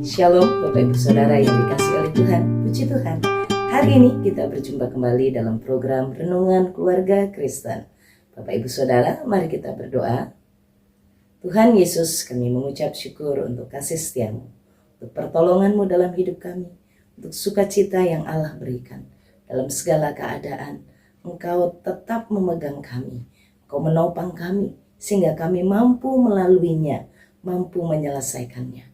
Shalom Bapak Ibu Saudara yang dikasihi oleh Tuhan, puji Tuhan. Hari ini kita berjumpa kembali dalam program Renungan Keluarga Kristen. Bapak Ibu Saudara, mari kita berdoa. Tuhan Yesus, kami mengucap syukur untuk kasih setiamu, untuk pertolonganmu dalam hidup kami, untuk sukacita yang Allah berikan. Dalam segala keadaan, Engkau tetap memegang kami, Engkau menopang kami, sehingga kami mampu melaluinya, mampu menyelesaikannya.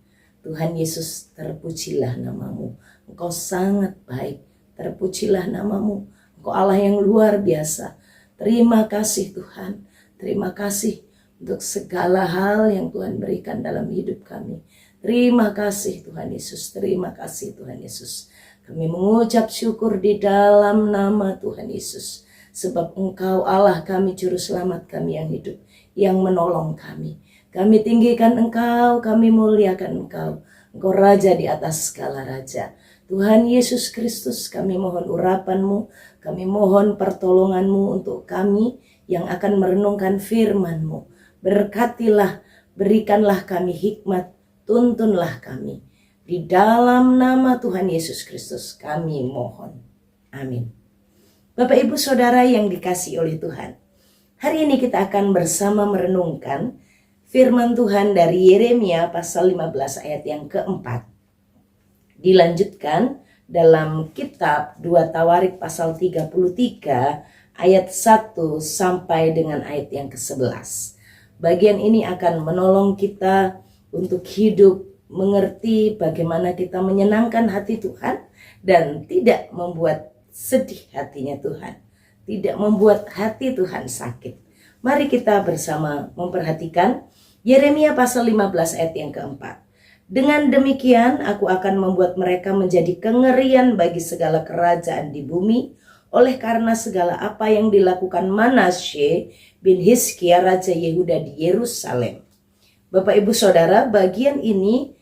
Tuhan Yesus, terpujilah namamu. Engkau sangat baik, terpujilah namamu. Engkau Allah yang luar biasa. Terima kasih Tuhan, terima kasih untuk segala hal yang Tuhan berikan dalam hidup kami. Terima kasih Tuhan Yesus, terima kasih Tuhan Yesus. Kami mengucap syukur di dalam nama Tuhan Yesus. Sebab Engkau Allah kami, Juru Selamat kami yang hidup, yang menolong kami. Kami tinggikan Engkau, kami muliakan Engkau. Engkau Raja di atas segala Raja. Tuhan Yesus Kristus, kami mohon urapan-Mu, kami mohon pertolongan-Mu untuk kami yang akan merenungkan firman-Mu. Berkatilah, berikanlah kami hikmat, tuntunlah kami. Di dalam nama Tuhan Yesus Kristus kami mohon. Amin. Bapak Ibu Saudara yang dikasihi oleh Tuhan, hari ini kita akan bersama merenungkan firman Tuhan dari Yeremia pasal 15 ayat yang keempat. Dilanjutkan dalam kitab 2 Tawarik pasal 33 ayat 1 sampai dengan ayat yang ke-11. Bagian ini akan menolong kita untuk hidup mengerti bagaimana kita menyenangkan hati Tuhan dan tidak membuat sedih hatinya Tuhan, tidak membuat hati Tuhan sakit. Mari kita bersama memperhatikan Yeremia pasal 15 ayat yang keempat. Dengan demikian aku akan membuat mereka menjadi kengerian bagi segala kerajaan di bumi, oleh karena segala apa yang dilakukan Manasye bin Hizkia Raja Yehuda di Yerusalem. Bapak Ibu Saudara, bagian ini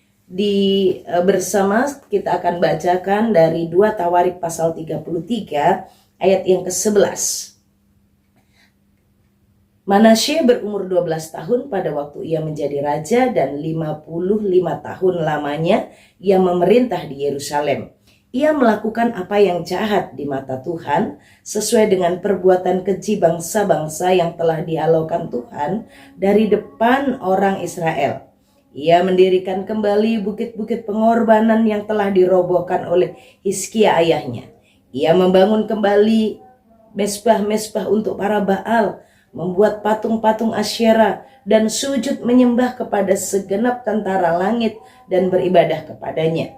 bersama kita akan bacakan dari 2 Tawarik pasal 33 ayat yang ke-11. Manasye berumur 12 tahun pada waktu ia menjadi raja dan 55 tahun lamanya ia memerintah di Yerusalem. Ia melakukan apa yang jahat di mata Tuhan sesuai dengan perbuatan keji bangsa-bangsa yang telah dihalaukan Tuhan dari depan orang Israel. Ia mendirikan kembali bukit-bukit pengorbanan yang telah dirobohkan oleh Hizkia ayahnya. Ia membangun kembali mesbah-mesbah untuk para Baal, membuat patung-patung Asyera dan sujud menyembah kepada segenap tentara langit dan beribadah kepadanya.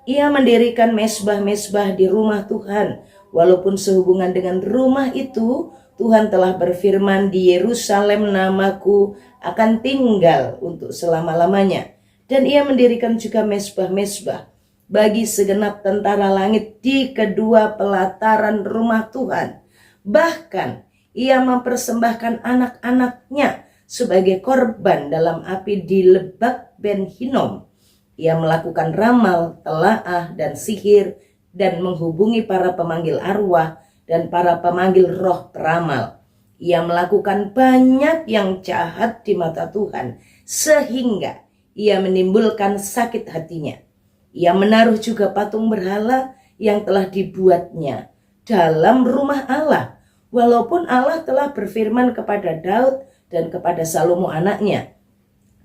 Ia mendirikan mesbah-mesbah di rumah Tuhan, walaupun sehubungan dengan rumah itu Tuhan telah berfirman, di Yerusalem namaku akan tinggal untuk selama-lamanya. Dan ia mendirikan juga mesbah-mesbah bagi segenap tentara langit di kedua pelataran rumah Tuhan. Bahkan ia mempersembahkan anak-anaknya sebagai korban dalam api di Lebak Ben Hinnom. Ia melakukan ramal, telaah, dan sihir, dan menghubungi para pemanggil arwah dan para pemanggil roh peramal. Ia melakukan banyak yang jahat di mata Tuhan, sehingga ia menimbulkan sakit hatinya. Ia menaruh juga patung berhala yang telah dibuatnya dalam rumah Allah, walaupun Allah telah berfirman kepada Daud dan kepada Salomo anaknya,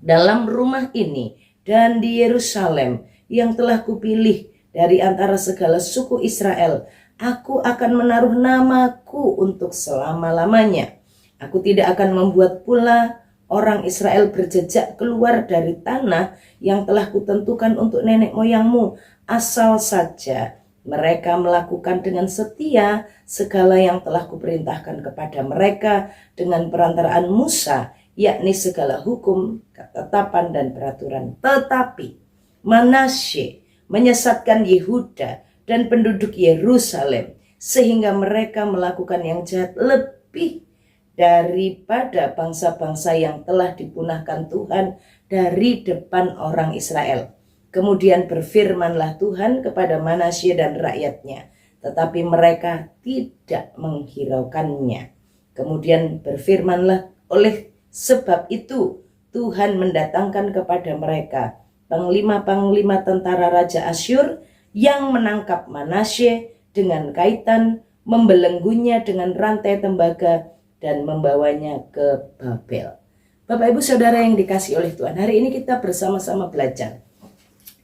dalam rumah ini dan di Yerusalem yang telah kupilih dari antara segala suku Israel, aku akan menaruh namaku untuk selama-lamanya. Aku tidak akan membuat pula orang Israel berjejak keluar dari tanah yang telah kutentukan untuk nenek moyangmu, asal saja mereka melakukan dengan setia segala yang telah kuperintahkan kepada mereka dengan perantaraan Musa, yakni segala hukum, ketetapan, dan peraturan. Tetapi Manasye menyesatkan Yehuda dan penduduk Yerusalem, sehingga mereka melakukan yang jahat lebih daripada bangsa-bangsa yang telah dipunahkan Tuhan dari depan orang Israel. Kemudian berfirmanlah Tuhan kepada Manasye dan rakyatnya, tetapi mereka tidak menghiraukannya. Kemudian berfirmanlah, oleh sebab itu Tuhan mendatangkan kepada mereka panglima-panglima tentara Raja Asyur yang menangkap Manasye dengan kaitan, membelenggunya dengan rantai tembaga dan membawanya ke Babel. Bapak Ibu Saudara yang dikasihi oleh Tuhan, hari ini kita bersama-sama belajar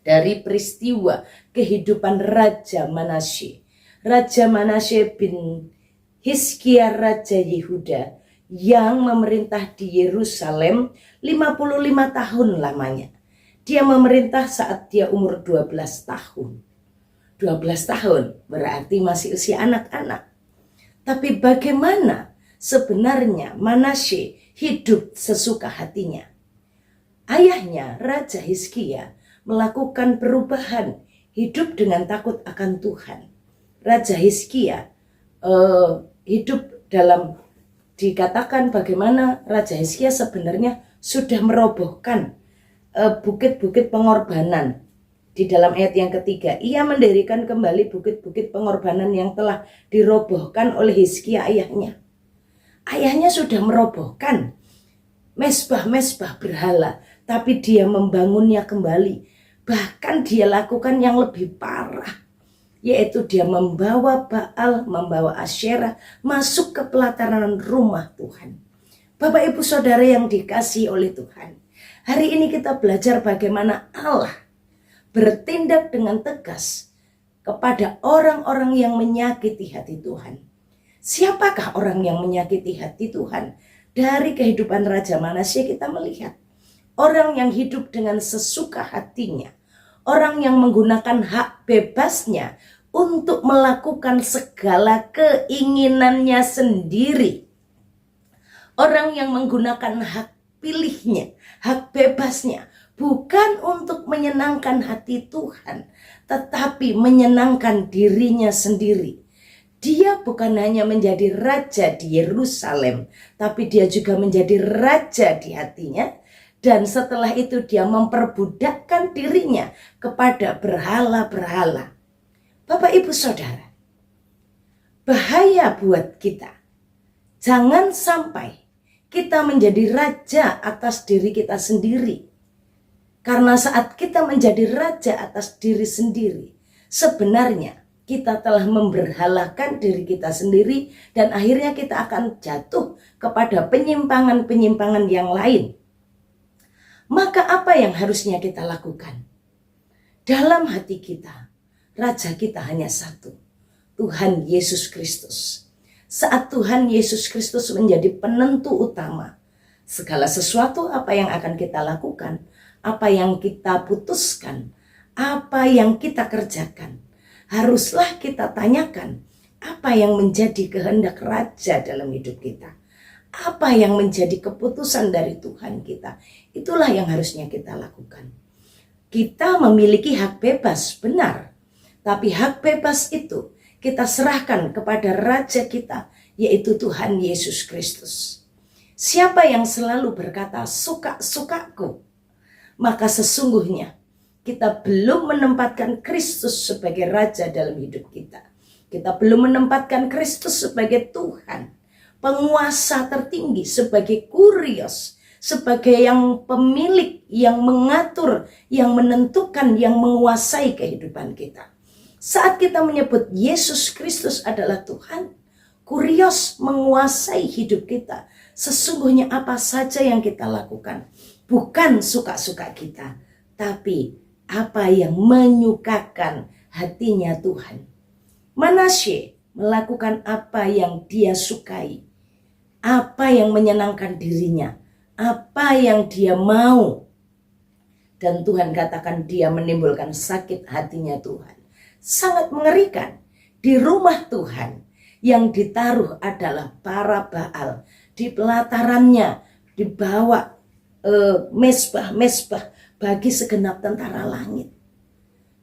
dari peristiwa kehidupan Raja Manasye. Raja Manasye bin Hizkia Raja Yehuda yang memerintah di Yerusalem 55 tahun lamanya. Dia memerintah saat dia umur 12 tahun. 12 tahun berarti masih usia anak-anak. Tapi bagaimana sebenarnya Manasye hidup sesuka hatinya? Ayahnya Raja Hizkia melakukan perubahan, hidup dengan takut akan Tuhan. Raja Hizkia hidup dalam, dikatakan bagaimana Raja Hizkia sebenarnya sudah merobohkan bukit-bukit pengorbanan. Di dalam ayat yang ketiga, ia mendirikan kembali bukit-bukit pengorbanan yang telah dirobohkan oleh Hizkia ayahnya. Ayahnya sudah merobohkan mesbah-mesbah berhala, tapi dia membangunnya kembali. Bahkan dia lakukan yang lebih parah, yaitu dia membawa Baal, membawa Asyera masuk ke pelataran rumah Tuhan. Bapak Ibu Saudara yang dikasihi oleh Tuhan, hari ini kita belajar bagaimana Allah bertindak dengan tegas kepada orang-orang yang menyakiti hati Tuhan. Siapakah orang yang menyakiti hati Tuhan? Dari kehidupan Raja Manasye kita melihat orang yang hidup dengan sesuka hatinya, orang yang menggunakan hak bebasnya untuk melakukan segala keinginannya sendiri. Orang yang menggunakan hak pilihnya, hak bebasnya, bukan untuk menyenangkan hati Tuhan, tetapi menyenangkan dirinya sendiri. Dia bukan hanya menjadi raja di Yerusalem, tapi dia juga menjadi raja di hatinya. Dan setelah itu dia memperbudakkan dirinya kepada berhala-berhala. Bapak Ibu Saudara, bahaya buat kita. Jangan sampai kita menjadi raja atas diri kita sendiri. Karena saat kita menjadi raja atas diri sendiri, sebenarnya kita telah memberhalakan diri kita sendiri dan akhirnya kita akan jatuh kepada penyimpangan-penyimpangan yang lain. Maka apa yang harusnya kita lakukan? Dalam hati kita, raja kita hanya satu, Tuhan Yesus Kristus. Saat Tuhan Yesus Kristus menjadi penentu utama, segala sesuatu apa yang akan kita lakukan, apa yang kita putuskan, apa yang kita kerjakan, haruslah kita tanyakan apa yang menjadi kehendak raja dalam hidup kita. Apa yang menjadi keputusan dari Tuhan kita, itulah yang harusnya kita lakukan. Kita memiliki hak bebas, benar. Tapi hak bebas itu kita serahkan kepada Raja kita, yaitu Tuhan Yesus Kristus. Siapa yang selalu berkata, suka-sukaku, maka sesungguhnya kita belum menempatkan Kristus sebagai Raja dalam hidup kita. Kita belum menempatkan Kristus sebagai Tuhan, penguasa tertinggi, sebagai kurios, sebagai yang pemilik, yang mengatur, yang menentukan, yang menguasai kehidupan kita. Saat kita menyebut Yesus Kristus adalah Tuhan, kurios menguasai hidup kita, sesungguhnya apa saja yang kita lakukan, bukan suka-suka kita, tapi apa yang menyukakan hatinya Tuhan. Manasye melakukan apa yang dia sukai, apa yang menyenangkan dirinya, apa yang dia mau. Dan Tuhan katakan dia menimbulkan sakit hatinya Tuhan. Sangat mengerikan. Di rumah Tuhan yang ditaruh adalah para Baal. Di pelatarannya dibawa mesbah-mesbah bagi segenap tentara langit.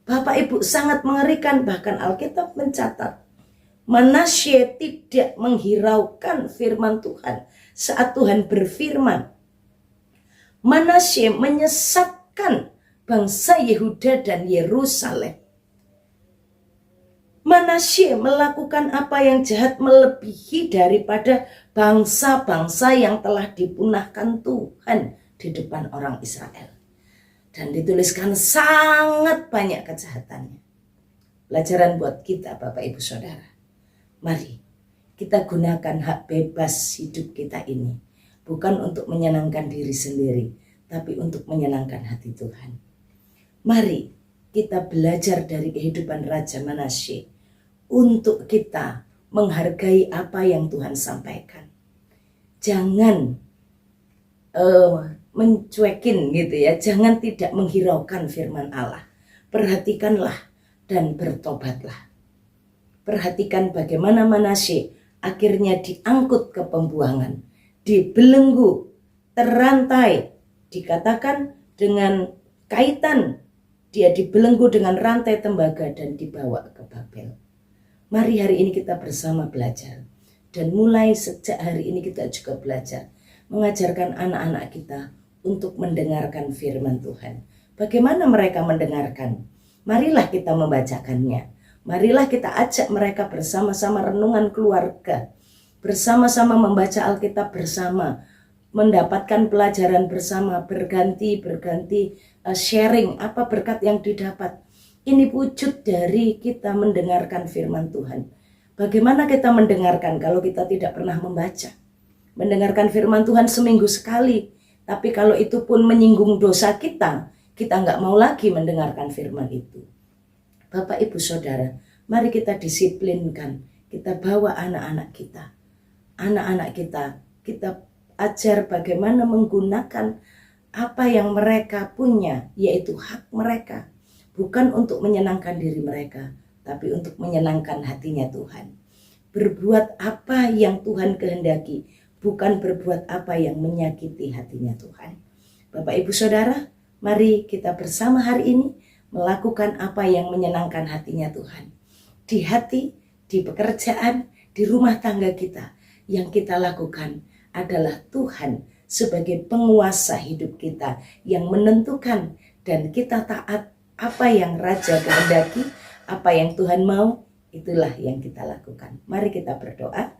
Bapak Ibu, sangat mengerikan. Bahkan Alkitab mencatat Manasye tidak menghiraukan firman Tuhan. Saat Tuhan berfirman, Manasye menyesatkan bangsa Yehuda dan Yerusalem. Manasye melakukan apa yang jahat melebihi daripada bangsa-bangsa yang telah dipunahkan Tuhan di depan orang Israel. Dan dituliskan sangat banyak kejahatannya. Pelajaran buat kita Bapak Ibu Saudara. Mari kita gunakan hak bebas hidup kita ini. Bukan untuk menyenangkan diri sendiri, tapi untuk menyenangkan hati Tuhan. Mari kita belajar dari kehidupan Raja Manasye untuk kita menghargai apa yang Tuhan sampaikan. Jangan mencuekin gitu ya, jangan tidak menghiraukan firman Allah. Perhatikanlah dan bertobatlah. Perhatikan bagaimana Manasye akhirnya diangkut ke pembuangan, dibelenggu, terantai, dikatakan dengan kaitan, dia dibelenggu dengan rantai tembaga dan dibawa ke Babel. Mari hari ini kita bersama belajar, dan mulai sejak hari ini kita juga belajar mengajarkan anak-anak kita untuk mendengarkan firman Tuhan. Bagaimana mereka mendengarkan? Marilah kita membacakannya. Marilah kita ajak mereka bersama-sama renungan keluarga, bersama-sama membaca Alkitab bersama, mendapatkan pelajaran bersama, berganti sharing apa berkat yang didapat. Ini wujud dari kita mendengarkan firman Tuhan. Bagaimana kita mendengarkan kalau kita tidak pernah membaca? Mendengarkan firman Tuhan seminggu sekali, tapi kalau itu pun menyinggung dosa kita nggak mau lagi mendengarkan firman itu. Bapak Ibu Saudara, mari kita disiplinkan, kita bawa anak-anak kita. Anak-anak kita ajar bagaimana menggunakan apa yang mereka punya, yaitu hak mereka. Bukan untuk menyenangkan diri mereka, tapi untuk menyenangkan hatinya Tuhan. Berbuat apa yang Tuhan kehendaki, bukan berbuat apa yang menyakiti hatinya Tuhan. Bapak Ibu Saudara, mari kita bersama hari ini melakukan apa yang menyenangkan hatinya Tuhan. Di hati, di pekerjaan, di rumah tangga kita, yang kita lakukan adalah Tuhan sebagai penguasa hidup kita yang menentukan, dan kita taat apa yang Raja kehendaki, apa yang Tuhan mau, itulah yang kita lakukan. Mari kita berdoa.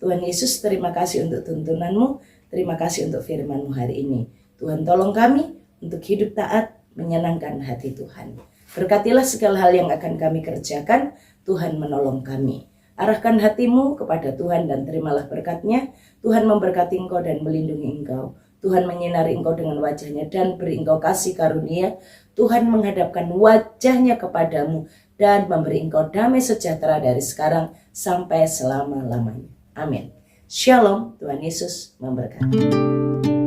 Tuhan Yesus, terima kasih untuk tuntunan-Mu, terima kasih untuk firman-Mu hari ini. Tuhan tolong kami untuk hidup taat, menyenangkan hati Tuhan. Berkatilah segala hal yang akan kami kerjakan, Tuhan menolong kami. Arahkan hatimu kepada Tuhan dan terimalah berkat-Nya. Tuhan memberkati engkau dan melindungi engkau. Tuhan menyinari engkau dengan wajah-Nya dan beri engkau kasih karunia. Tuhan menghadapkan wajah-Nya kepadamu dan memberi engkau damai sejahtera dari sekarang sampai selama-lamanya. Amin. Shalom, Tuhan Yesus memberkati.